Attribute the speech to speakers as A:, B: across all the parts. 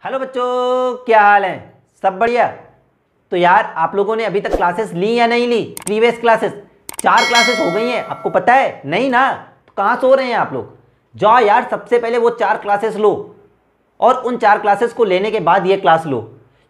A: Hello बच्चों, क्या हाल है? सब बढ़िया? तो यार आप लोगों ने अभी तक क्लासेस ली या नहीं ली? प्रीवियस क्लासेस 4 क्लासेस हो गई हैं, आपको पता है? नहीं ना? तो कहाँ सो रहे हैं आप लोग? जाओ यार, सबसे पहले वो 4 क्लासेस लो और उन 4 क्लासेस को लेने के बाद ये क्लास लो,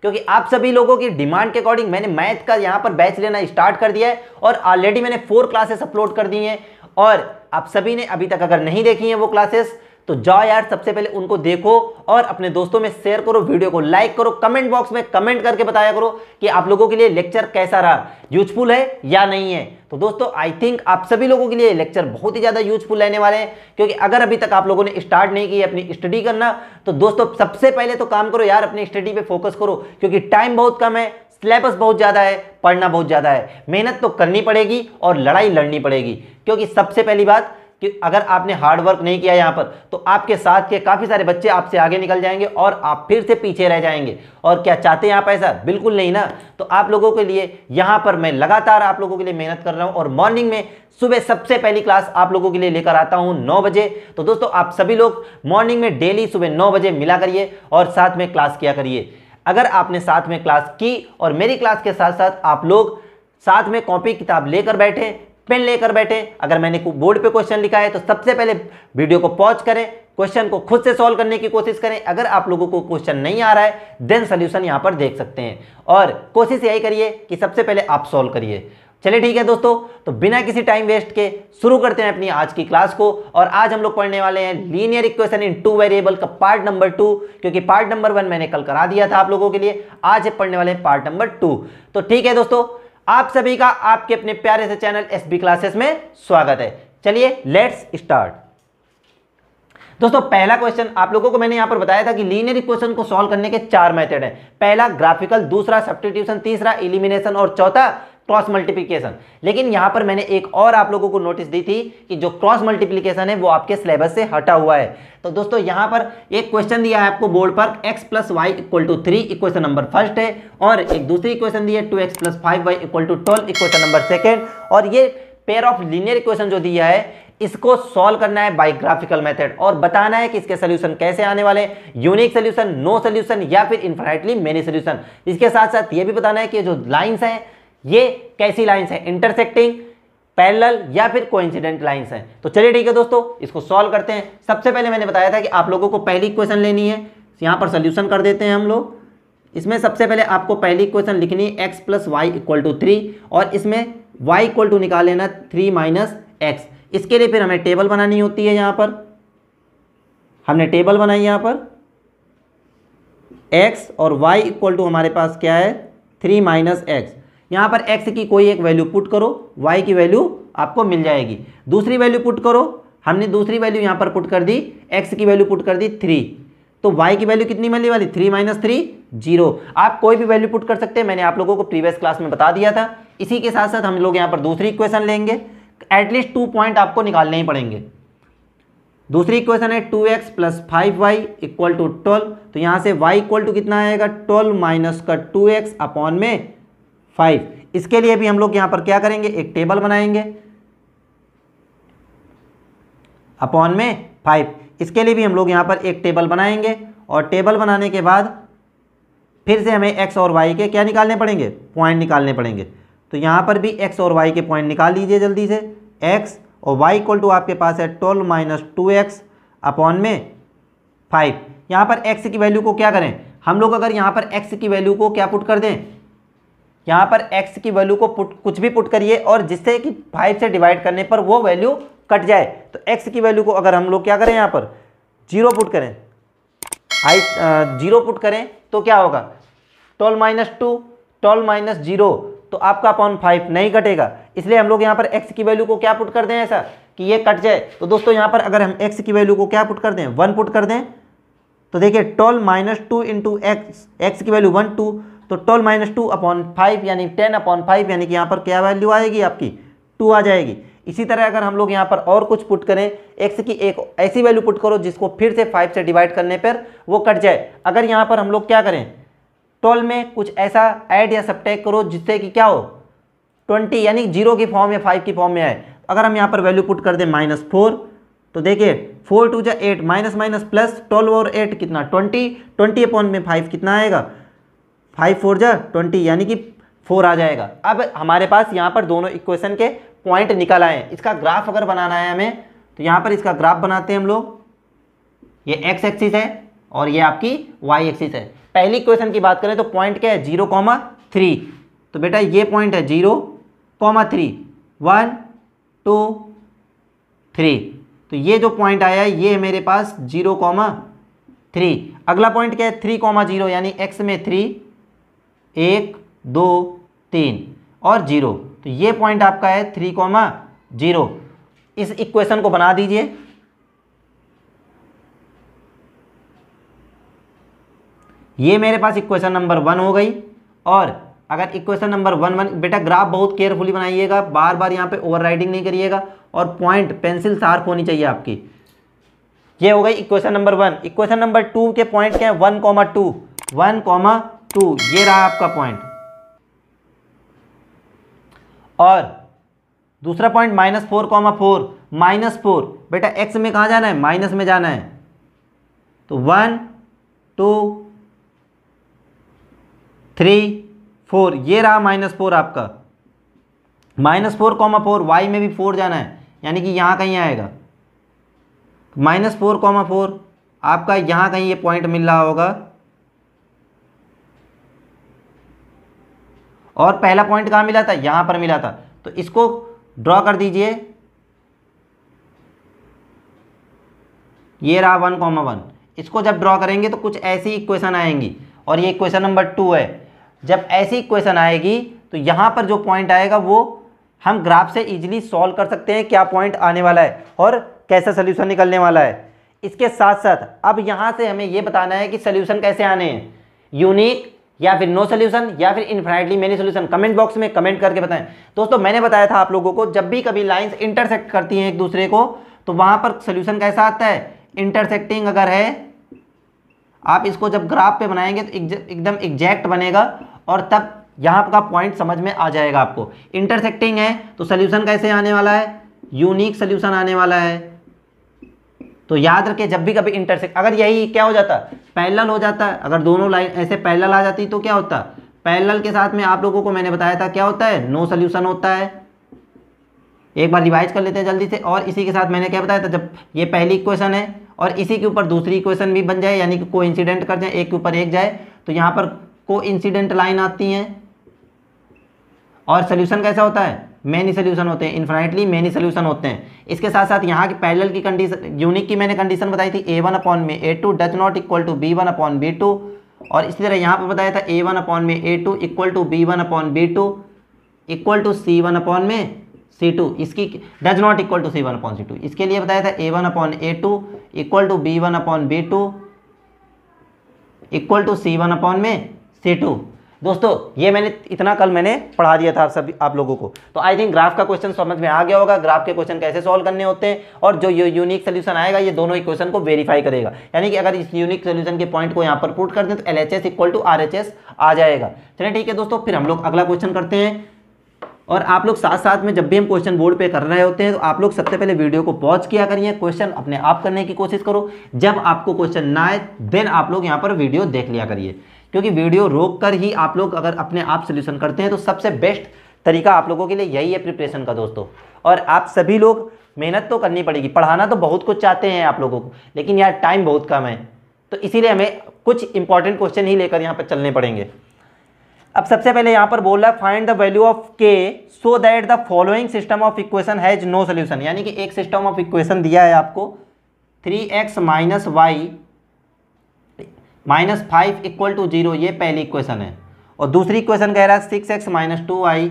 A: क्योंकि आप सभी लोगों की डिमांड के अकॉर्डिंग मैंने मैथ का यहाँ पर बैच लेना स्टार्ट कर दिया है और ऑलरेडी मैंने 4 क्लासेस अपलोड कर दी हैं। और आप सभी ने अभी तक अगर नहीं देखी हैं वो क्लासेस, तो जाओ यार सबसे पहले उनको देखो और अपने दोस्तों में शेयर करो, वीडियो को लाइक करो, कमेंट बॉक्स में कमेंट करके बताया करो कि आप लोगों के लिए लेक्चर कैसा रहा, यूजफुल है या नहीं है। तो दोस्तों आई थिंक आप सभी लोगों के लिए लेक्चर बहुत ही ज़्यादा यूजफुल रहने वाले हैं, क्योंकि अगर अभी तक आप लोगों ने स्टार्ट नहीं की अपनी स्टडी करना, तो दोस्तों सबसे पहले तो काम करो यार, अपनी स्टडी पे फोकस करो, क्योंकि टाइम बहुत कम है, सिलेबस बहुत ज़्यादा है, पढ़ना बहुत ज़्यादा है, मेहनत तो करनी पड़ेगी और लड़ाई लड़नी पड़ेगी। क्योंकि सबसे पहली बात कि अगर आपने हार्ड वर्क नहीं किया यहाँ पर, तो आपके साथ के काफ़ी सारे बच्चे आपसे आगे निकल जाएंगे और आप फिर से पीछे रह जाएंगे। और क्या चाहते हैं आप ऐसा? बिल्कुल नहीं ना। तो आप लोगों के लिए यहाँ पर मैं लगातार आप लोगों के लिए मेहनत कर रहा हूँ और मॉर्निंग में सुबह सबसे पहली क्लास आप लोगों के लिए लेकर आता हूँ 9 बजे। तो दोस्तों आप सभी लोग मॉर्निंग में डेली सुबह 9 बजे मिला करिए और साथ में क्लास किया करिए। अगर आपने साथ में क्लास की और मेरी क्लास के साथ साथ आप लोग साथ में कॉपी किताब लेकर बैठे, पेन लेकर बैठे, अगर मैंने बोर्ड पे क्वेश्चन लिखा है तो सबसे पहले वीडियो को पॉज करें, क्वेश्चन को खुद से सॉल्व करने की कोशिश करें। अगर आप लोगों को क्वेश्चन नहीं आ रहा है देन सोल्यूशन यहां पर देख सकते हैं, और कोशिश यही करिए कि सबसे पहले आप सॉल्व करिए। चलिए ठीक है दोस्तों, तो बिना किसी टाइम वेस्ट के शुरू करते हैं अपनी आज की क्लास को। और आज हम लोग पढ़ने वाले हैं लीनियर इक्वेशन इन 2 वेरिएबल का पार्ट नंबर 2, क्योंकि पार्ट नंबर 1 मैंने कल करा दिया था आप लोगों के लिए। आज पढ़ने वाले हैं पार्ट नंबर 2। तो ठीक है दोस्तों, आप सभी का आपके अपने प्यारे से चैनल एसबी क्लासेस में स्वागत है। चलिए लेट्स स्टार्ट। दोस्तों पहला क्वेश्चन आप लोगों को मैंने यहां पर बताया था कि लीनियर इक्वेशन को सॉल्व करने के 4 मेथड हैं। पहला ग्राफिकल, दूसरा सब्स्टिट्यूशन, तीसरा एलिमिनेशन और चौथा क्रॉस मल्टीप्लिकेशन। लेकिन यहां पर मैंने एक और आप लोगों को नोटिस दी थी कि जो क्रॉस मल्टीप्लिकेशन है वो आपके सिलेबस से हटा हुआ है। तो दोस्तों यहां पर एक क्वेश्चन दिया है आपको बोर्ड पर, x + y = 3 equation number first है, और एक दूसरी इक्वेशन दी है 2x + 5y = 12 equation number second. और ये पेयर ऑफ लीनियर इक्वेशन जो दिया है इसको सॉल्व करना है बाय ग्राफिकल मेथड और बताना है कि इसके सोल्यूशन कैसे आने वाले हैं, यूनिक सोल्यूशन, नो सोल्यूशन या फिर इनफाइनाइटली मेनी सोल्यूशन। इसके साथ साथ ये भी बताना है कि जो लाइंस हैं ये कैसी लाइंस हैं, इंटरसेक्टिंग, पैरेलल या फिर कोइंसिडेंट लाइंस हैं। तो चलिए ठीक है दोस्तों, इसको सॉल्व करते हैं। सबसे पहले मैंने बताया था कि आप लोगों को पहली इक्वेशन लेनी है, यहाँ पर सोल्यूशन कर देते हैं हम लोग। इसमें सबसे पहले आपको पहली इक्वेशन लिखनी है x + y = 3, और इसमें y = निकाल लेना 3 - x। इसके लिए फिर हमें टेबल बनानी होती है। यहाँ पर हमने टेबल बनाई, यहाँ पर x और y = हमारे पास क्या है 3 - x। यहाँ पर x की कोई एक वैल्यू पुट करो, y की वैल्यू आपको मिल जाएगी। दूसरी वैल्यू पुट करो, हमने दूसरी वैल्यू यहाँ पर पुट कर दी, x की वैल्यू पुट कर दी 3, तो y की वैल्यू कितनी मिलने वाली? 3 - 3 0। आप कोई भी वैल्यू पुट कर सकते हैं, मैंने आप लोगों को प्रीवियस क्लास में बता दिया था। इसी के साथ साथ हम लोग यहाँ पर दूसरी इक्वेशन लेंगे, एटलीस्ट 2 पॉइंट आपको निकालने ही पड़ेंगे। दूसरी इक्वेशन है 2x + 5y = 12, तो यहाँ से y = कितना आएगा 12 - 2x अपॉन में 5। इसके लिए भी हम लोग यहाँ पर क्या करेंगे, एक टेबल बनाएंगे अपॉन में 5। इसके लिए भी हम लोग यहाँ पर एक टेबल बनाएंगे, और टेबल बनाने के बाद फिर से हमें x और y के क्या निकालने पड़ेंगे, पॉइंट निकालने पड़ेंगे। तो यहाँ पर भी x और y के पॉइंट निकाल लीजिए जल्दी से। x और y = आपके पास है 12 - 2x अपॉन में 5। यहाँ पर x की वैल्यू को क्या करें हम लोग, अगर यहाँ पर x की वैल्यू को क्या पुट कर दें, यहाँ पर x की वैल्यू को कुछ भी पुट करिए, और जिससे कि 5 से डिवाइड करने पर वो वैल्यू कट जाए। तो x की वैल्यू को अगर हम लोग क्या करें, यहाँ पर 0 पुट करें, 0 पुट करें तो क्या होगा 12 - 2, 12 - 0, तो आपका अपॉन 5 नहीं कटेगा। इसलिए हम लोग यहाँ पर x की वैल्यू को क्या पुट कर दें ऐसा कि ये कट जाए। तो दोस्तों यहाँ पर अगर हम x की वैल्यू को क्या पुट कर दें, 1 पुट कर दें, तो देखिए 12 - 2 × x की वैल्यू 1 2, तो 12 - 2 अपॉन 5 यानी 10/5, यानी कि यहाँ पर क्या वैल्यू आएगी आपकी 2 आ जाएगी। इसी तरह अगर हम लोग यहाँ पर और कुछ पुट करें, x की एक ऐसी वैल्यू पुट करो जिसको फिर से 5 से डिवाइड करने पर वो कट जाए। अगर यहाँ पर हम लोग क्या करें, 12 में कुछ ऐसा ऐड या सब्ट्रैक्ट करो जिससे कि क्या हो 20, यानी 0 की फॉर्म या 5 की फॉर्म में आए। अगर हम यहाँ पर वैल्यू पुट कर दें -4, तो देखिए 4 2 जा 8 माइनस माइनस प्लस 12 और 8 कितना 20, 20 अपॉन में 5 कितना आएगा 5 4 जा 20 यानी कि 4 आ जाएगा। अब हमारे पास यहाँ पर दोनों इक्वेशन के पॉइंट निकल आए हैं। इसका ग्राफ अगर बनाना है हमें तो यहाँ पर इसका ग्राफ बनाते हैं हम लोग। ये एक्स एक्सिस है और ये आपकी वाई एक्सिस है। पहली इक्वेशन की बात करें तो पॉइंट क्या है 0,3। तो बेटा ये पॉइंट है 0,3 1 2 3। तो ये जो पॉइंट आया है ये है मेरे पास 0,3। अगला पॉइंट क्या है 3,0 यानी एक्स में 3 1 2 3 और 0। तो ये पॉइंट आपका है 3,0। इस इक्वेशन को बना दीजिए। ये मेरे पास इक्वेशन नंबर 1 हो गई। और अगर इक्वेशन नंबर 1 बेटा ग्राफ बहुत केयरफुली बनाइएगा, बार बार यहाँ पे ओवरराइडिंग नहीं करिएगा और पॉइंट पेंसिल शार्प होनी चाहिए आपकी। ये हो गई इक्वेशन नंबर 1। इक्वेशन नंबर 2 के पॉइंट क्या है 1,2 1,2 ये रहा आपका पॉइंट। और दूसरा पॉइंट -4,4 -4 बेटा एक्स में कहाँ जाना है माइनस में जाना है। तो 1 2 3 4 ये रहा -4 आपका। -4,4 वाई में भी 4 जाना है यानी कि यहाँ कहीं आएगा। -4,4 आपका यहाँ कहीं ये पॉइंट मिल रहा होगा। और पहला पॉइंट कहाँ मिला था यहाँ पर मिला था। तो इसको ड्रॉ कर दीजिए। ये रहा 1,1। इसको जब ड्रॉ करेंगे तो कुछ ऐसी इक्वेशन आएंगी और ये इक्वेशन नंबर 2 है। जब ऐसी इक्वेशन आएगी तो यहाँ पर जो पॉइंट आएगा वो हम ग्राफ से इजीली सॉल्व कर सकते हैं क्या पॉइंट आने वाला है और कैसा सोल्यूशन निकलने वाला है। इसके साथ साथ अब यहाँ से हमें ये बताना है कि सोल्यूशन कैसे आने हैं, यूनिक या फिर नो सोल्यूशन या फिर infinitely many solution. Comment box में कमेंट करके बताएं। दोस्तों मैंने बताया था आप लोगों को जब भी कभी लाइंस इंटरसेक्ट करती हैं एक दूसरे को तो वहाँ पर सोल्यूशन कैसा आता है इंटरसेक्टिंग अगर है। आप इसको जब ग्राफ पे बनाएंगे तो एकदम एग्जैक्ट बनेगा और तब यहाँ का पॉइंट समझ में आ जाएगा आपको। इंटरसेक्टिंग है तो सोल्यूशन कैसे आने वाला है यूनिक सोल्यूशन आने वाला है। तो याद रखिए जब भी कभी इंटरसेक्ट अगर यही क्या हो जाता पैरेलल हो जाता, अगर दोनों लाइन ऐसे पैरेलल आ जाती तो क्या होता, पैरेलल के साथ में आप लोगों को मैंने बताया था क्या होता है नो सोल्यूशन होता है। एक बार रिवाइज कर लेते हैं जल्दी से। और इसी के साथ मैंने क्या बताया था जब ये पहली इक्वेशन है और इसी के ऊपर दूसरी इक्वेशन भी बन जाए यानी कि कोइंसिडेंट कर जाए एक के ऊपर एक जाए तो यहाँ पर कोइंसिडेंट लाइन आती हैं। और सोल्यूशन कैसा होता है मेनी सोल्यूशन होते हैं, इनफाइनाइटली मेनी सोल्यूशन होते हैं। इसके साथ साथ यहाँ की पैरेलल की कंडीशन यूनिक की मैंने कंडीशन बताई थी a1/a2 does not equal to b1/b2। और इसी तरह यहाँ पर बताया था a1/a2 equal to b1/b2 equal to c1/c2। इसकी does not equal to c1/c2। इसके लिए बताया था a1/a2 equal to b1/b2 equal to c1/c2। दोस्तों ये मैंने इतना कल मैंने पढ़ा दिया था आप लोगों को। तो आई थिंक ग्राफ का क्वेश्चन समझ में आ गया होगा, ग्राफ के क्वेश्चन कैसे सॉल्व करने होते हैं और जो यूनिक सोल्यूशन आएगा ये दोनों इक्वेशन को वेरीफाई करेगा। यानी कि अगर इस यूनिक सोल्यूशन के पॉइंट को यहाँ पर पुट कर दें तो LHS इक्वल टू RHS आ जाएगा। चलिए ठीक है दोस्तों, फिर हम लोग अगला क्वेश्चन करते हैं। और आप लोग साथ साथ में जब भी हम क्वेश्चन बोर्ड पे कर रहे होते हैं तो आप लोग सबसे पहले वीडियो को पॉज किया करिए, क्वेश्चन अपने आप करने की कोशिश करो। जब आपको क्वेश्चन ना आए देन आप लोग यहाँ पर वीडियो देख लिया करिए, क्योंकि वीडियो रोक कर ही आप लोग अगर अपने आप सोल्यूशन करते हैं तो सबसे बेस्ट तरीका आप लोगों के लिए यही है प्रिपरेशन का दोस्तों। और आप सभी लोग मेहनत तो करनी पड़ेगी, पढ़ाना तो बहुत कुछ चाहते हैं आप लोगों को, लेकिन यार टाइम बहुत कम है, तो इसीलिए हमें कुछ इंपॉर्टेंट क्वेश्चन ही लेकर यहाँ पर चलने पड़ेंगे। अब सबसे पहले यहाँ पर बोल रहा है find the value of k so that the following system of equation has no solution. यानी कि एक सिस्टम ऑफ इक्वेशन दिया है आपको 3x - y -5 इक्वल टू 0, ये पहली इक्वेशन है। और दूसरी इक्वेशन कह रहा है 6x - 2y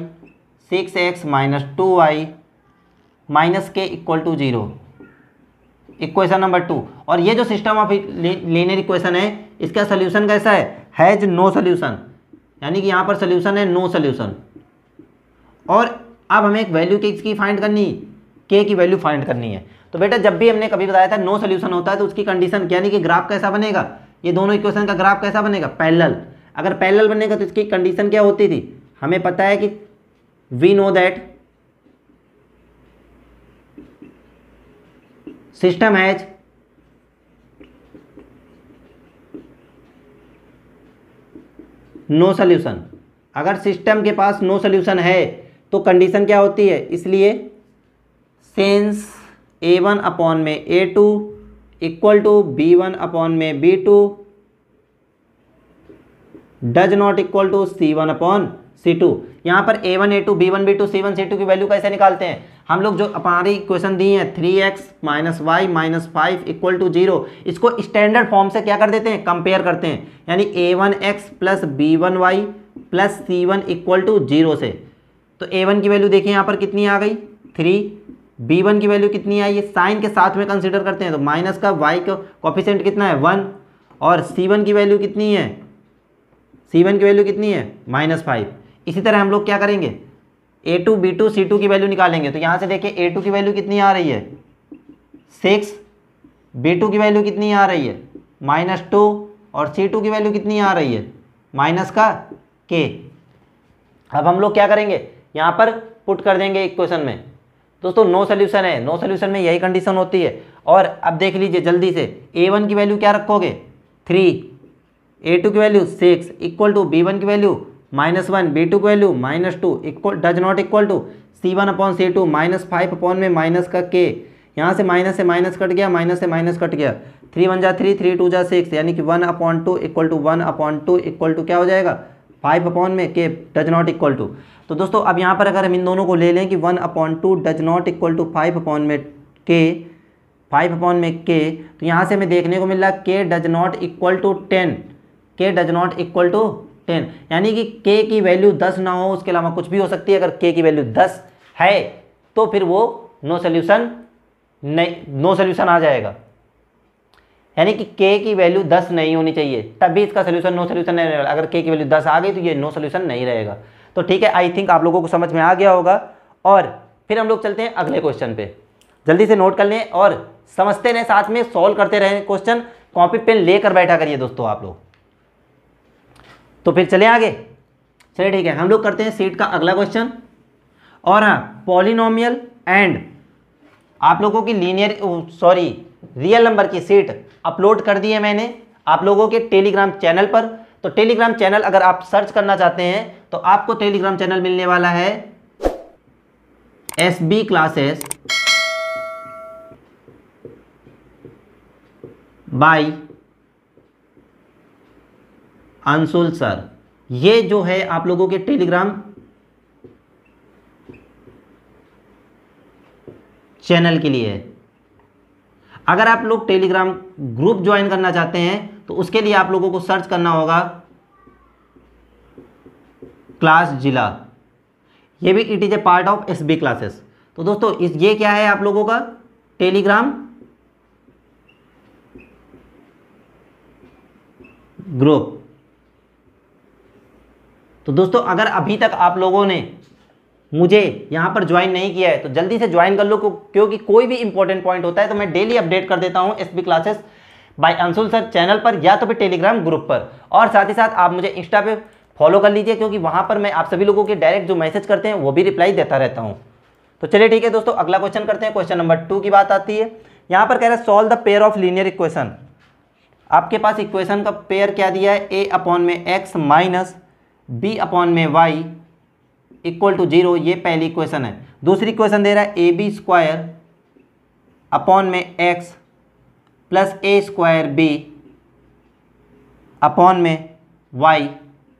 A: 6x - 2y -k equal to 0, equation number 2। और ये जो सिस्टम ऑफ लीनियर इक्वेशन है इसका सोल्यूशन कैसा है हैज नो सोल्यूशन, यानी कि यहाँ पर सोल्यूशन है नो सोल्यूशन। और अब हमें एक वैल्यू की फाइंड करनी, k की वैल्यू फाइंड करनी है। तो बेटा जब भी हमने कभी बताया था नो सोल्यूशन होता है तो उसकी कंडीशन यानी कि ग्राफ कैसा बनेगा, ये दोनों इक्वेशन का ग्राफ कैसा बनेगा पैरेलल। अगर पैरेलल बनेगा तो इसकी कंडीशन क्या होती थी, हमें पता है कि we know that system has no solution. अगर सिस्टम के पास नो सोल्यूशन है तो कंडीशन क्या होती है, इसलिए सिंस A1 अपॉन में A2 equal to B1 upon में B2 does not equal to C1 upon C2। यहाँ पर A1 A2 B1 B2 C1 C2 की वैल्यू कैसे निकालते हैं हम लोग, जो हमारी इक्वेशन दी है 3x minus y minus 5 equal to 0, इसको स्टैंडर्ड फॉर्म से क्या कर देते हैं, कंपेयर करते हैं, यानी A1x plus B1y plus C1 equal to 0 से। तो A1 की वैल्यू देखिए यहाँ पर कितनी आ गई 3, B1 की वैल्यू कितनी आई, ये साइन के साथ में कंसिडर करते हैं तो माइनस का y का कोफिशिएंट कितना है 1, और C1 की वैल्यू कितनी है, C1 की वैल्यू कितनी है -5। इसी तरह हम लोग क्या करेंगे A2 B2 C2 की वैल्यू निकालेंगे। तो यहाँ से देखिए A2 की वैल्यू कितनी आ रही है 6, B2 की वैल्यू कितनी आ रही है -2, और C2 की वैल्यू कितनी आ रही है -k। अब हम लोग क्या करेंगे, यहाँ पर पुट कर देंगे इक्वेशन में। दोस्तों नो सोल्यूशन है, नो सोल्यूशन में यही कंडीशन होती है। और अब देख लीजिए जल्दी से, A1 की वैल्यू क्या रखोगे 3, A2 की वैल्यू 6 इक्वल टू B1 की वैल्यू -1, B2 की value -2 equal does not equal to C1 upon C2 -5 upon में माइनस का k। यहाँ से माइनस कट गया, माइनस से माइनस कट गया, 3 1 जा 3, 3 2 जा 6, यानी कि 1/2 इक्वल टू 1/2 इक्वल टू क्या हो जाएगा 5 अपॉन में k does not equal to. तो दोस्तों अब यहाँ पर अगर हम इन दोनों को ले लें कि 1/2 does not equal to 5 upon में k, 5 अपॉन में k, तो यहाँ से हमें देखने को मिल रहा k does not equal to 10, k does not equal to 10, यानी कि k की वैल्यू 10 ना हो, उसके अलावा कुछ भी हो सकती है। अगर k की वैल्यू 10 है तो फिर वो नो सोल्यूशन आ जाएगा, यानी कि k की वैल्यू 10 नहीं होनी चाहिए, तभी इसका सोल्यूशन नो सोल्यूशन नहीं रहेगा। अगर k की वैल्यू 10 आ गई तो ये नो सोल्यूशन नहीं रहेगा। तो ठीक है, आई थिंक आप लोगों को समझ में आ गया होगा। और फिर हम लोग चलते हैं अगले क्वेश्चन पे, जल्दी से नोट कर लें और समझते रहें, साथ में सॉल्व करते रहें क्वेश्चन, कॉपी पेन लेकर बैठा करिए दोस्तों आप लोग। तो फिर चलें आगे, चलिए ठीक है, हम लोग करते हैं सीट का अगला क्वेश्चन। और हाँ, पॉलिनोमियल एंड आप लोगों की रियल नंबर की सीट अपलोड कर दी है मैंने आप लोगों के टेलीग्राम चैनल पर। तो टेलीग्राम चैनल अगर आप सर्च करना चाहते हैं तो आपको टेलीग्राम चैनल मिलने वाला है SB classes bye Anshul sir. ये जो है आप लोगों के टेलीग्राम चैनल के लिए है। अगर आप लोग टेलीग्राम ग्रुप ज्वाइन करना चाहते हैं तो उसके लिए आप लोगों को सर्च करना होगा क्लास जिला, ये भी it is a part of SB classes. तो दोस्तों ये क्या है आप लोगों का टेलीग्राम ग्रुप। तो दोस्तों अगर अभी तक आप लोगों ने मुझे यहाँ पर ज्वाइन नहीं किया है तो जल्दी से ज्वाइन कर लो, क्योंकि कोई भी इंपॉर्टेंट पॉइंट होता है तो मैं डेली अपडेट कर देता हूँ SB classes bye Anshul sir channel पर या तो फिर टेलीग्राम ग्रुप पर। और साथ ही साथ आप मुझे इंस्टा पे फॉलो कर लीजिए, क्योंकि वहाँ पर मैं आप सभी लोगों के डायरेक्ट जो मैसेज करते हैं वो भी रिप्लाई देता रहता हूँ। तो चलिए ठीक है दोस्तों, अगला क्वेश्चन करते हैं। क्वेश्चन नंबर 2 की बात आती है। यहाँ पर कह रहा है solve the pair of linear equation. आपके पास इक्वेशन का पेयर क्या दिया है, a अपॉन में x माइनस b अपॉन में y इक्वल टू 0, ये पहली इक्वेशन है। दूसरी इक्वेशन दे रहा है AB स्क्वायर अपॉन में x plus a square b upon में y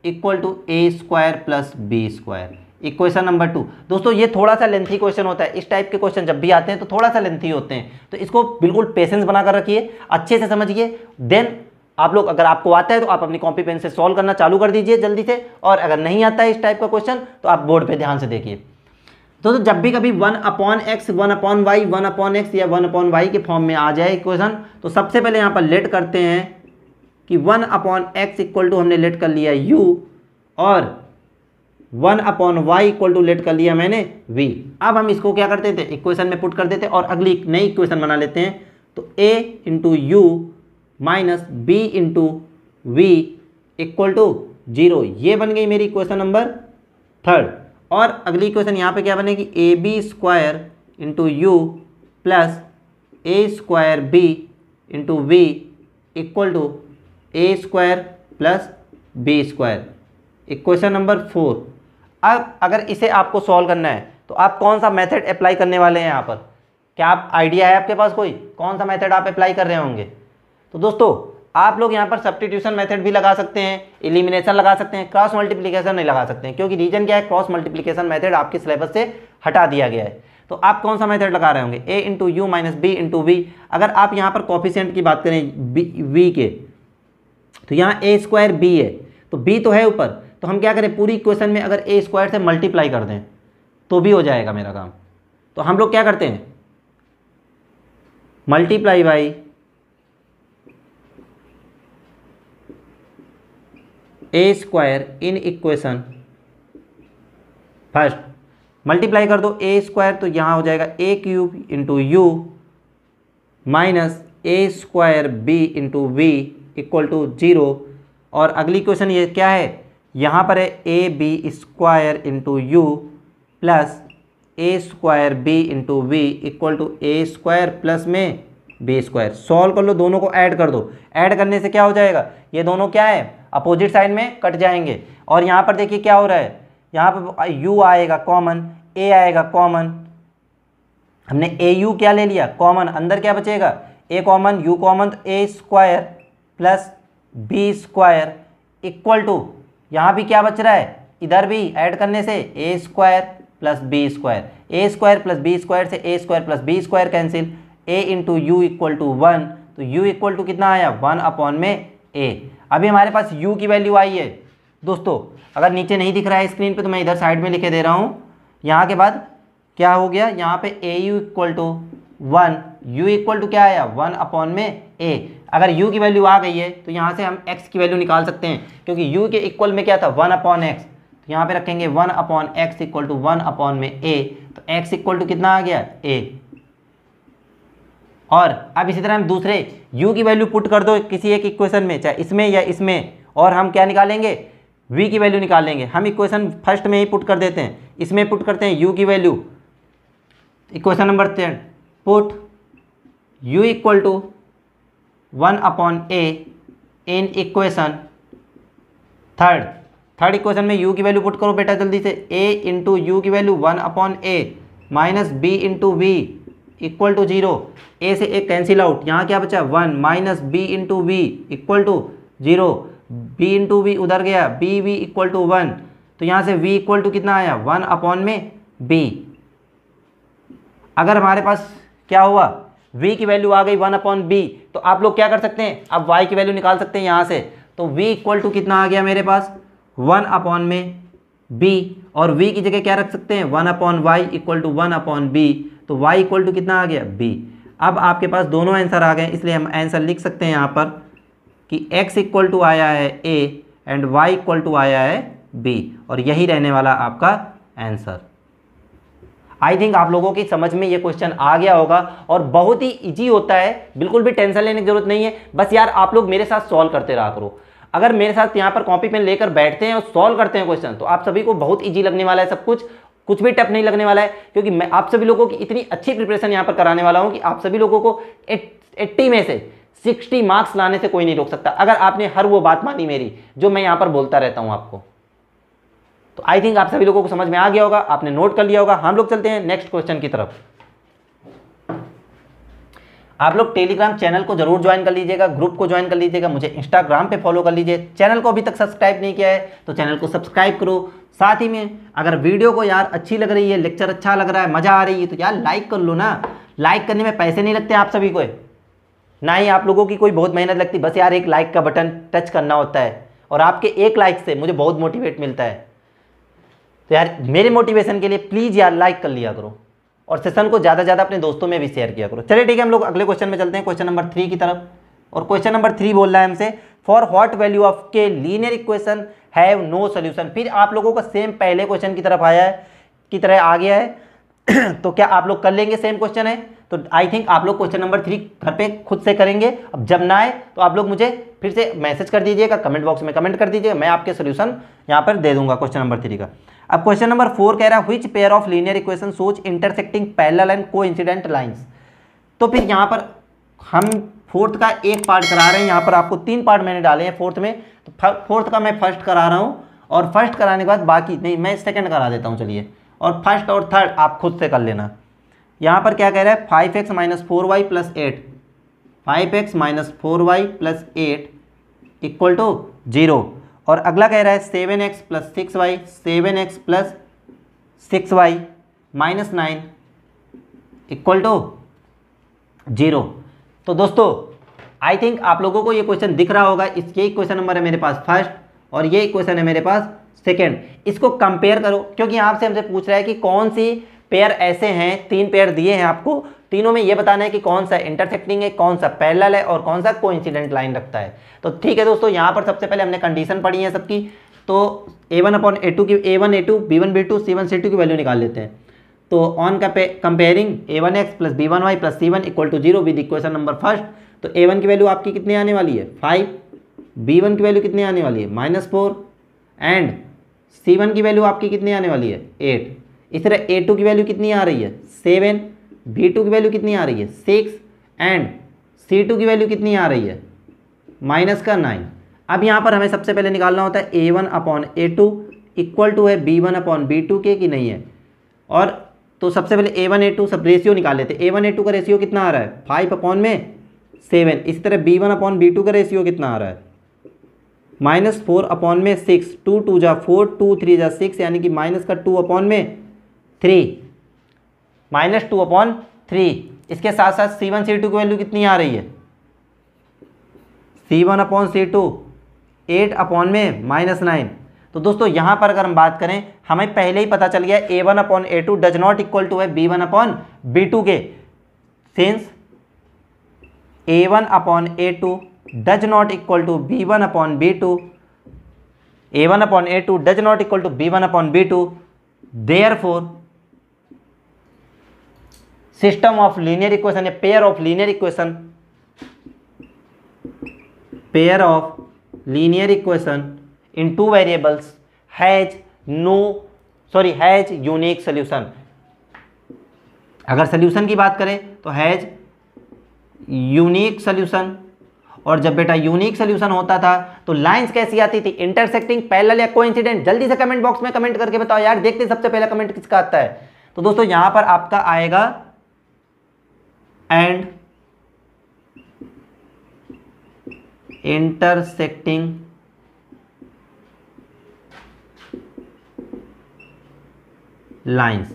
A: equal to a square plus b square, equation number 2। दोस्तों ये थोड़ा सा लेंथी क्वेश्चन होता है, इस टाइप के क्वेश्चन जब भी आते हैं तो थोड़ा सा लेंथी होते हैं, तो इसको बिल्कुल पेशेंस बनाकर रखिए, अच्छे से समझिए। देन आप लोग अगर आपको आता है तो आप अपनी कॉपी पेन से सॉल्व करना चालू कर दीजिए जल्दी से, और अगर नहीं आता है इस टाइप का क्वेश्चन तो आप बोर्ड पे ध्यान से देखिए। तो जब भी कभी 1/x 1/y 1/x या 1/y के फॉर्म में आ जाए इक्वेशन, तो सबसे पहले यहाँ पर लेट करते हैं कि 1/x इक्वल टू हमने लेट कर लिया u, और 1/y इक्वल टू लेट कर लिया मैंने v। अब हम इसको क्या करते थे, इक्वेशन में पुट कर देते और अगली नई इक्वेशन बना लेते हैं। तो a into you minus b into we equal to 0, ये बन गई मेरी इक्वेशन नंबर 3। और अगली इक्वेशन यहाँ पे क्या बनेगी, AB square into u plus a square B into we equal to a square plus B square. Equation number 4। अब अगर इसे आपको सॉल्व करना है तो आप कौन सा मेथड अप्लाई करने वाले हैं यहाँ पर? क्या आप आइडिया है आपके पास कोई कौन सा मेथड आप अप्लाई कर रहे होंगे? तो दोस्तों आप लोग यहाँ पर सब्स्टिट्यूशन मेथड भी लगा सकते हैं, एलिमिनेशन लगा सकते हैं, क्रॉस मल्टीप्लिकेशन नहीं लगा सकते हैं, क्योंकि रीजन क्या है, क्रॉस मल्टीप्लिकेशन मेथड आपके सिलेबस से हटा दिया गया है। तो आप कौन सा मेथड लगा रहे होंगे? A into you minus B into V. अगर आप यहाँ पर कॉफिशिएंट की बात करें वी के, तो यहाँ ए स्क्वायर बी है, तो बी तो है ऊपर, तो हम क्या करें, पूरी इक्वेशन में अगर ए स्क्वायर से मल्टीप्लाई कर दें तो भी हो जाएगा मेरा काम। तो हम लोग क्या करते हैं, multiply by A square in equation first, multiply कर दो ए स्क्वायर, तो यहाँ हो जाएगा A cube into you minus A square B into we equal to 0। और अगली क्वेश्चन ये क्या है, यहाँ पर है a b square into u plus a square B into we equal to a square plus में बी स्क्वायर। सॉल्व कर लो, दोनों को ऐड कर दो। ऐड करने से क्या हो जाएगा, ये दोनों क्या है, अपोजिट साइड में कट जाएंगे। और यहाँ पर देखिए क्या हो रहा है, यहाँ पर यू आएगा कॉमन, ए आएगा कॉमन, हमने ए यू क्या ले लिया कॉमन, अंदर क्या बचेगा, ए कॉमन यू कॉमन, तो A square plus B square equal to, यहाँ भी क्या बच रहा है, इधर भी ऐड करने से A square plus B square, A square plus B square से A square plus B square cancel, A into U equal to 1, तो यू इक्वल टू कितना आया 1 अपॉन में ए। अभी हमारे पास u की वैल्यू आई है दोस्तों, अगर नीचे नहीं दिख रहा है स्क्रीन पे तो मैं इधर साइड में लिखे दे रहा हूँ। यहाँ के बाद क्या हो गया, यहाँ पे A U equal to 1, U equal to क्या आया 1 अपॉन में a। अगर u की वैल्यू आ गई है तो यहाँ से हम x की वैल्यू निकाल सकते हैं, क्योंकि u के इक्वल में क्या था 1 अपॉन x, तो यहाँ पे रखेंगे 1 upon x equal to 1 upon में a, तो x इक्वल टू कितना आ गया a। और अब इसी तरह हम दूसरे u की वैल्यू पुट कर दो किसी एक इक्वेशन में, चाहे इसमें या इसमें, और हम क्या निकालेंगे, v की वैल्यू निकालेंगे। हम इक्वेशन फर्स्ट में ही पुट कर देते हैं, इसमें पुट करते हैं u की value. Equation number 10, put u equal to 1 upon a in equation third equation में u की वैल्यू पुट करो बेटा जल्दी से, a इंटू यू की value 1 upon a minus b into we equal to 0, a से एक कैंसिल आउट, यहाँ क्या बचा 1 minus b into we equal to 0, b into v उधर गया, b v इक्वल टू 1, तो यहाँ से v इक्वल टू कितना आया 1 अपॉन में b। अगर हमारे पास क्या हुआ, v की वैल्यू आ गई 1 अपॉन b, तो आप लोग क्या कर सकते हैं, अब y की वैल्यू निकाल सकते हैं यहाँ से। तो v इक्वल टू कितना आ गया मेरे पास 1 अपॉन में b, और v की जगह क्या रख सकते हैं 1 upon y equal to 1 upon b, तो y इक्वल टू कितना आ गया b। अब आपके पास दोनों आंसर आ गए, इसलिए हम आंसर लिख सकते हैं यहाँ पर कि x इक्वल टू आया है a and y equal to आया है b, और यही रहने वाला आपका आंसर। आई थिंक आप लोगों की समझ में ये क्वेश्चन आ गया होगा, और बहुत ही इजी होता है, बिल्कुल भी टेंशन लेने की जरूरत नहीं है। बस यार आप लोग मेरे साथ सॉल्व करते रहा करो। अगर मेरे साथ यहाँ पर कॉपी पेन लेकर बैठते हैं और सॉल्व करते हैं क्वेश्चन, तो आप सभी को बहुत इजी लगने वाला है, सब कुछ भी टफ नहीं लगने वाला है, क्योंकि मैं आप सभी लोगों की इतनी अच्छी प्रिपरेशन यहाँ पर कराने वाला हूँ कि आप सभी लोगों को 80 में से 60 मार्क्स लाने से कोई नहीं रोक सकता, अगर आपने हर वो बात मानी मेरी जो मैं यहाँ पर बोलता रहता हूँ आपको। तो आई थिंक आप सभी लोगों को समझ में आ गया होगा, आपने नोट कर लिया होगा। हम लोग चलते हैं नेक्स्ट क्वेश्चन की तरफ। आप लोग टेलीग्राम चैनल को जरूर ज्वाइन कर लीजिएगा, ग्रुप को ज्वाइन कर लीजिएगा, मुझे इंस्टाग्राम पे फॉलो कर लीजिए। चैनल को अभी तक सब्सक्राइब नहीं किया है तो चैनल को सब्सक्राइब करो। साथ ही में अगर वीडियो को यार अच्छी लग रही है, लेक्चर अच्छा लग रहा है, मज़ा आ रही है, तो यार लाइक कर लो ना। लाइक करने में पैसे नहीं लगते आप सभी को, ना ही आप लोगों की कोई बहुत मेहनत लगती, बस यार एक लाइक का बटन टच करना होता है, और आपके एक लाइक से मुझे बहुत मोटिवेट मिलता है। तो यार मेरे मोटिवेशन के लिए प्लीज़ यार लाइक कर लिया करो, और सेशन को ज़्यादा से ज़्यादा अपने दोस्तों में भी शेयर किया करो। चलिए ठीक है, हम लोग अगले क्वेश्चन में चलते हैं, क्वेश्चन नंबर 3 की तरफ। और क्वेश्चन नंबर 3 बोल रहा है हमसे, for what value of k linear equation have no solution. फिर आप लोगों का सेम पहले क्वेश्चन की तरफ आया है, की तरह आ गया है। तो क्या आप लोग कर लेंगे, सेम क्वेश्चन है, तो आई थिंक आप लोग क्वेश्चन नंबर 3 घर पे खुद से करेंगे। अब जब ना आए तो आप लोग मुझे फिर से मैसेज कर दीजिएगा, कमेंट बॉक्स में कमेंट कर दीजिएगा, मैं आपके सोल्यूशन यहाँ पर दे दूंगा क्वेश्चन नंबर 3 का। अब क्वेश्चन नंबर 4 कह रहा है, which pair of linear equation सोच intersecting parallel and coincident lines. तो फिर यहाँ पर हम फोर्थ का एक पार्ट करा रहे हैं, यहाँ पर आपको 3 पार्ट मैंने डाले हैं फोर्थ में, तो फोर्थ का मैं फर्स्ट करा रहा हूँ, और फर्स्ट कराने के बाद बाकी नहीं, मैं सेकंड करा देता हूँ चलिए, और फर्स्ट और थर्ड आप खुद से कर लेना। यहाँ पर क्या कह रहा है 5x minus 4y plus 8, 5x minus 4y plus 8 equal to 0, और अगला कह रहा है 7x plus 6y, 7x plus 6y minus 9 equal to 0। तो दोस्तों आई थिंक आप लोगों को ये क्वेश्चन दिख रहा होगा, ये क्वेश्चन नंबर है मेरे पास फर्स्ट, और ये क्वेश्चन है मेरे पास सेकंड। इसको कंपेयर करो, क्योंकि यहाँ से हमसे पूछ रहा है कि कौन सी पेयर ऐसे हैं, 3 पेयर दिए हैं आपको, तीनों में ये बताना है कि कौन सा इंटरसेक्टिंग है, कौन सा पैरेलल है, और कौन सा कोइंसिडेंट लाइन रखता है। तो ठीक है दोस्तों, यहाँ पर सबसे पहले हमने कंडीशन पढ़ी है सबकी, तो a1/a2 की a1 a2 b1 b2 c1 c2 की वैल्यू निकाल लेते हैं। तो on comparing a1x plus b1y plus c1 equal to 0 with equation number first, तो a1 की वैल्यू आपकी कितनी आने वाली है 5, b1 की वैल्यू कितनी आने वाली है -4, एंड c1 की वैल्यू आपकी कितनी आने वाली है 8। इस तरह a2 की वैल्यू कितनी आ रही है 7, b2 की वैल्यू कितनी आ रही है 6, एंड c2 की वैल्यू कितनी आ रही है -9। अब यहाँ पर हमें सबसे पहले निकालना होता है a1/a2 इक्वल टू है b1/b2 के कि नहीं है, और तो सबसे पहले a1 a2 सब रेशियो निकाल लेते हैं। a1 a2 का रेशियो कितना आ रहा है 5/7, इस तरह b1/b2 का रेशियो कितना आ रहा है -4/6, 2 2 जा 4, 2 3 जा 6, यानी कि माइनस का 2/3, -2/3। इसके साथ साथ c1 c2 की वैल्यू कितनी आ रही है c1/c2 8/9। तो दोस्तों यहाँ पर अगर हम बात करें, हमें पहले ही पता चल गया a1/a2 does not equal to है b1/b2 के, since a1/a2 does not equal to b1/b2, a1/a2 does not equal to b1/b2, therefore system of linear equation या pair of linear equation, pair of linear equation in 2 variables has unique solution. अगर solution की बात करें तो has unique solution, और जब बेटा unique solution होता था तो लाइंस कैसी आती थी इंटरसेक्टिंग, पैरेलल या कोइंसिडेंट। जल्दी से कमेंट बॉक्स में कमेंट करके बताओ यार, देखते सबसे पहला कमेंट किसका आता है। तो दोस्तों यहां पर आपका आएगा एंड इंटरसेक्टिंग लाइंस।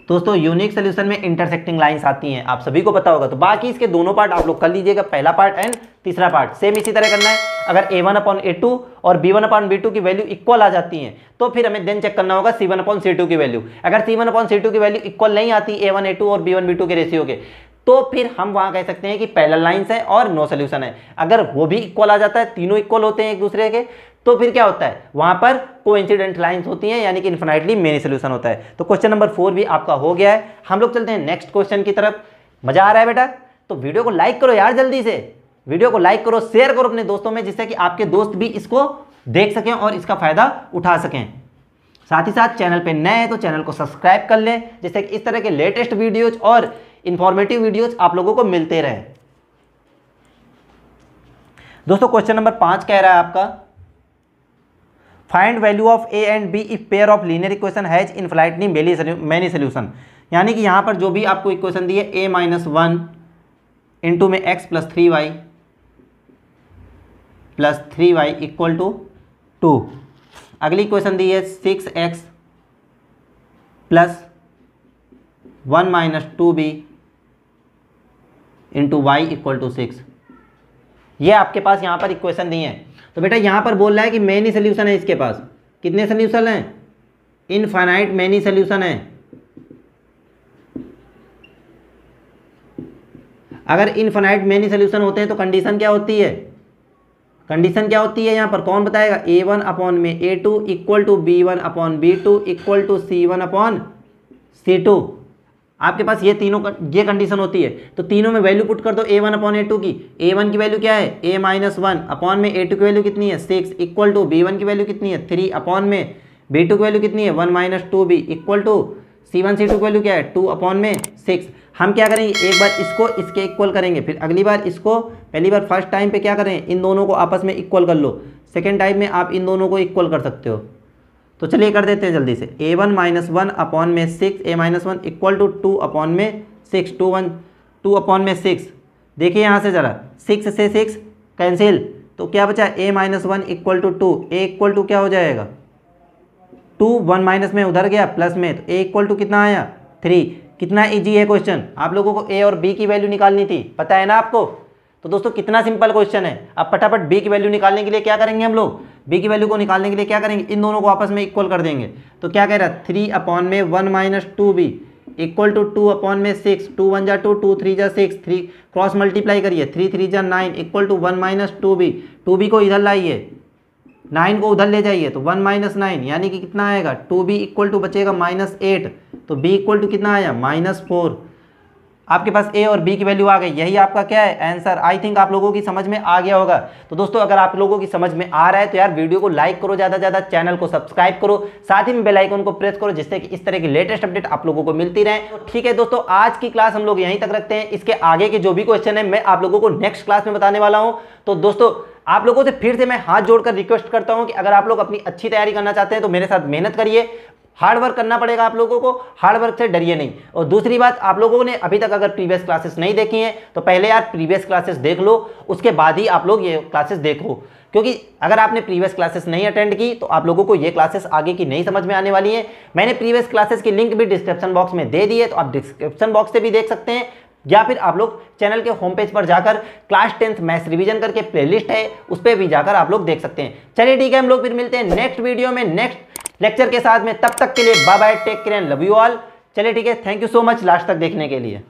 A: दोस्तों यूनिक सोल्यूशन में इंटरसेक्टिंग लाइंस आती हैं, आप सभी को पता होगा। तो बाकी इसके दोनों पार्ट आप लोग कर लीजिएगा, पहला पार्ट एंड तीसरा पार्ट सेम इसी तरह करना है। अगर a1/a2 और b1/b2 की वैल्यू इक्वल आ जाती हैं तो फिर हमें देन चेक करना होगा c1/c2 की वैल्यू। अगर c1/c2 की वैल्यू इक्वल नहीं आती a1 a2 और b1 b2 के रेशियो के, तो फिर हम वहां कह सकते हैं कि पैरेलल लाइंस है और नो सोल्यूशन है। अगर वो भी इक्वल आ जाता है, तीनों इक्वल होते हैं एक दूसरे के, तो फिर क्या होता है वहां पर कोइंसिडेंट लाइंस होती हैं, यानी कि इनफिनाइटली मेनी सोल्यूशन होता है। तो क्वेश्चन नंबर 4 भी आपका हो गया है। हम लोग चलते हैं नेक्स्ट क्वेश्चन की तरफ। मजा आ रहा है बेटा? तो वीडियो को लाइक करो यार, जल्दी से वीडियो को लाइक करो, शेयर करो अपने दोस्तों में, जिससे कि आपके दोस्त भी इसको देख सकें और इसका फायदा उठा सकें। साथ ही साथ चैनल पे नए हैं तो चैनल को सब्सक्राइब कर लें, जिससे कि इस तरह के लेटेस्ट वीडियोज और इंफॉर्मेटिव वीडियोज आप लोगों को मिलते रहे। दोस्तों क्वेश्चन नंबर 5 कह रहा है आपका find value of a and b if pair of linear equation has infinitely many solution. यानी कि यहां पर जो भी आपको इक्वेशन दी है a-1 इंटू में x plus 3y equal to 2। अगली इक्वेशन दी है 6x plus 1 minus 2b into y equal to 6। ये आपके पास यहाँ पर इक्वेशन दी है। तो बेटा यहाँ पर बोल रहा है कि मेनी सोल्यूशन है इसके पास। कितने सोल्यूशन हैं? इनफाइनाइट मेनी सोल्यूशन है। अगर इनफाइनाइट मेनी सोल्यूशन होते हैं तो कंडीशन क्या होती है? कंडीशन क्या होती है यहाँ पर कौन बताएगा? a1/a2 equal to b1/b2 equal to c1/c2। आपके पास ये तीनों ये कंडीशन होती है। तो तीनों में वैल्यू पुट कर दो a1/a2 की। a1 की वैल्यू क्या है? a-1 अपॉन में a2 की वैल्यू कितनी है? 6 इक्वल टू b1 की वैल्यू कितनी है? 3 अपॉन में b2 की वैल्यू कितनी है? 1 minus 2b equal to C1 C2 की वैल्यू क्या है 2/6। हम क्या करेंगे, एक बार इसको इसके इक्वल करेंगे, फिर अगली बार इसको, पहली बार फर्स्ट टाइम पे क्या करें, इन दोनों को आपस में इक्वल कर लो, सेकेंड टाइम में आप इन दोनों को इक्वल कर सकते हो। तो चलिए कर देते हैं जल्दी से। a1 - 1/6 a-1 equal to 2/6 2/6। देखिए यहाँ से ज़रा 6 से 6 कैंसिल, तो क्या बचा a-1 equal to 2, a equal to क्या हो जाएगा 2, 1 माइनस में उधर गया प्लस में, तो a इक्वल टू कितना आया 3। कितना इजी है क्वेश्चन, आप लोगों को a और b की वैल्यू निकालनी थी, पता है ना आपको। तो दोस्तों कितना सिंपल क्वेश्चन है। अब फटाफट b की वैल्यू निकालने के लिए क्या करेंगे हम लोग, b की वैल्यू को निकालने के लिए क्या करेंगे, इन दोनों को आपस में इक्वल कर देंगे। तो क्या कह रहा है 3/1 - 2b इक्वल टू 2/6, 2 1 जा 2, 2 3 जा 6, 3 क्रॉस मल्टीप्लाई करिए, 3 3 जा 9 इक्वल टू 1 - 2b। 2b को इधर लाइए, 9 को उधर ले जाइए, तो 1 - 9 यानी कि कितना आएगा 2b इक्वल टू बचेगा -8, तो b इक्वल टू कितना आया -4। आपके पास a और b की वैल्यू आ गई, यही आपका क्या है आंसर। आई थिंक आप लोगों की समझ में आ गया होगा। तो दोस्तों अगर आप लोगों की समझ में आ रहा है तो यार वीडियो को लाइक करो, ज़्यादा से ज़्यादा चैनल को सब्सक्राइब करो, साथ ही में बेल आइकन को प्रेस करो, जिससे कि इस तरह की लेटेस्ट अपडेट आप लोगों को मिलती रहे। तो ठीक है दोस्तों, आज की क्लास हम लोग यहीं तक रखते हैं। इसके आगे के जो भी क्वेश्चन है मैं आप लोगों को नेक्स्ट क्लास में बताने वाला हूँ। तो दोस्तों आप लोगों से फिर से मैं हाथ जोड़कर रिक्वेस्ट करता हूं कि अगर आप लोग अपनी अच्छी तैयारी करना चाहते हैं तो मेरे साथ मेहनत करिए, हार्ड वर्क करना पड़ेगा आप लोगों को, हार्ड वर्क से डरिए नहीं। और दूसरी बात, आप लोगों ने अभी तक अगर प्रीवियस क्लासेस नहीं देखी हैं तो पहले यार प्रीवियस क्लासेस देख लो, उसके बाद ही आप लोग ये क्लासेस देखो, क्योंकि अगर आपने प्रीवियस क्लासेस नहीं अटेंड की तो आप लोगों को ये क्लासेस आगे की नहीं समझ में आने वाली हैं। मैंने प्रीवियस क्लासेस की लिंक भी डिस्क्रिप्शन बॉक्स में दे दी है, तो आप डिस्क्रिप्शन बॉक्स से भी देख सकते हैं, या फिर आप लोग चैनल के होम पेज पर जाकर क्लास 10th मैथ्स रिवीजन करके प्लेलिस्ट है उस पर भी जाकर आप लोग देख सकते हैं। चलिए ठीक है, हम लोग फिर मिलते हैं नेक्स्ट वीडियो में नेक्स्ट लेक्चर के साथ में। तब तक के लिए bye bye, take care and love you all. चलिए ठीक है, thank you so much last तक देखने के लिए।